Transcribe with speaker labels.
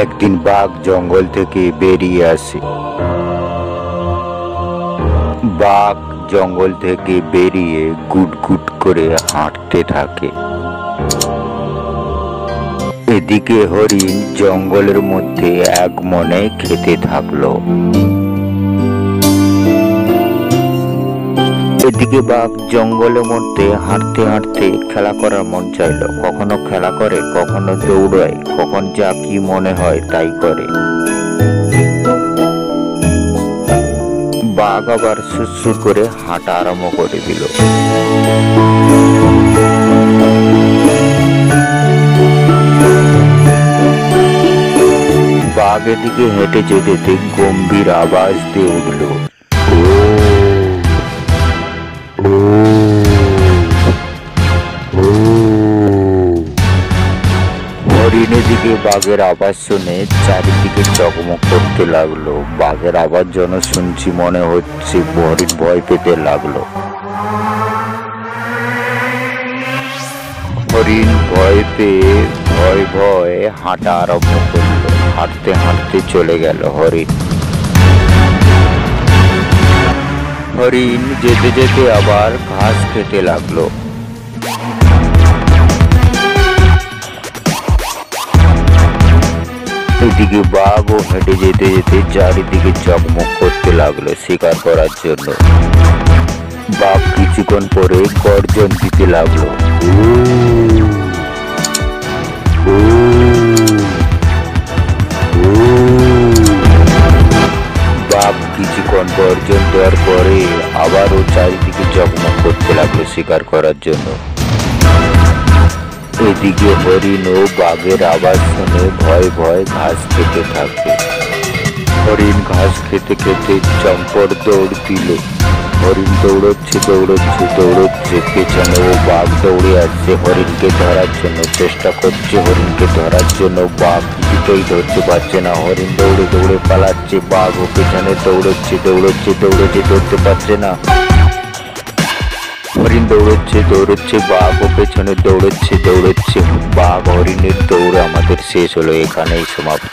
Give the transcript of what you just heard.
Speaker 1: একদিন বাঘ জঙ্গল থেকে বেরিয়ে আসে। বাঘ জঙ্গল থেকে বেরিয়ে গুটগুট করে হাঁটতে থাকে। এদিকে হরিণ জঙ্গলের মধ্যে এক মনে খেতে থাকলো। এদিকে বাঘ জঙ্গলের মধ্যে হাঁটতে হাঁটতে খেলা করার মন চাইলো। কখনো খেলা করে, কখনো দৌড়ায়, কখন যা কি মনে হয় তাই করে। বাঘ আবার সুরসুর করে হাঁটা আরম্ভ করে দিল। বাঘ এদিকে হেঁটে যেতে গম্ভীর আওয়াজ দিয়ে উঠল, হরিণের দিকে বাঘের আওয়াজ শুনে চারিদিকে চকমক করতে লাগলো। বাঘের আওয়াজ যেন শুনছি মনে হচ্ছে। হরিণ ভয় পেতে লাগলো। হরিণ ভয় পেয়ে ভয়ে হাঁটা আরম্ভ করলো। হাঁটতে হাঁটতে চলে গেল হরিণ। হরিণ যেতে যেতে আবার ঘাস খেতে লাগলো। এদিকে বাঘও হেঁটে যেতে যেতে চারিদিকে চকমক করতে লাগলো শিকার করার জন্য। বাঘ কিছুক্ষণ পরে গর্জন দিতে লাগলো। বাঘ কিছুক্ষণ গর্জন দেওয়ার পরে আবারও চারিদিকে চকমক করতে লাগলো শিকার করার জন্য। এদিকে হরিণ ও বাঘের আওয়াজ শুনে ভয়ে ঘাস খেতে থাকে। হরিণ ঘাস খেতে খেতে চম্পট দৌড় দিল। হরিণ দৌড়চ্ছে পেছনে ও বাঘ দৌড়ে আসছে হরিণকে ধরার জন্য চেষ্টা করছে। হরিণকে ধরার জন্য বাঘ কিছুতেই ধরতে পারছে না। হরিণ দৌড়ে পালাচ্ছে। বাঘ ও পেছনে দৌড়চ্ছে ধরতে পারছে না। হরিণ দৌড়চ্ছে বাঘ ও পেছনে দৌড়চ্ছে। বাঘ হরিণের দৌড় আমাদের শেষ হলো, এখানেই সমাপ্ত।